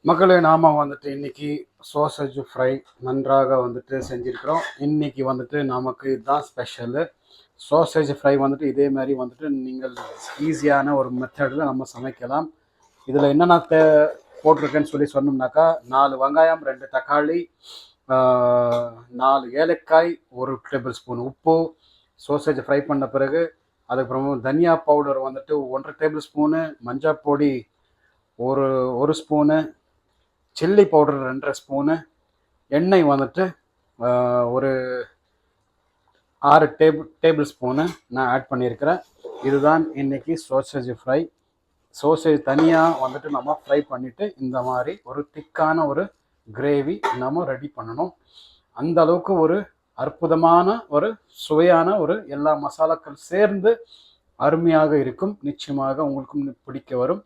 மக்களே நாம வந்துட்டு இன்னைக்கு சோசேஜ் ஃப்ரை நன்றாக வந்துட்டு செஞ்சுருக்கிறோம். இன்னைக்கு வந்துட்டு நமக்கு இதுதான் ஸ்பெஷலு. சோசேஜ் ஃப்ரை வந்துட்டு இதே மாதிரி வந்துட்டு நீங்கள் ஈஸியான ஒரு மெத்தடில் நம்ம சமைக்கலாம். இதில் என்னென்ன போட்டிருக்கேன்னு சொல்லி சொன்னோம்னாக்கா 4 வெங்காயம், 2 தக்காளி, 4 ஏலக்காய், 1 டேபிள் ஸ்பூன் உப்பு, சோசேஜ் ஃப்ரை பண்ண பிறகு அதுக்கப்புறம் தனியா பவுடர் வந்துட்டு 1 டேபிள் ஸ்பூனு, மஞ்சள் பொடி ஒரு 1 ஸ்பூனு, சில்லி பவுடர் 2 ஸ்பூனு, எண்ணெய் வந்துட்டு ஒரு 6 டேபிள் ஸ்பூனு நான் ஆட் பண்ணியிருக்கிறேன். இதுதான் இன்னைக்கு சோசேஜ் ஃப்ரை. சோசேஜ் தனியாக வந்துட்டு நம்ம ஃப்ரை பண்ணிவிட்டு இந்த மாதிரி ஒரு திக்கான ஒரு கிரேவி நம்ம ரெடி பண்ணணும். அந்த அளவுக்கு ஒரு அற்புதமான ஒரு சுவையான ஒரு எல்லா மசாலாக்கள் சேர்ந்து அருமையாக இருக்கும். நிச்சயமாக உங்களுக்கும் பிடிக்க வரும்.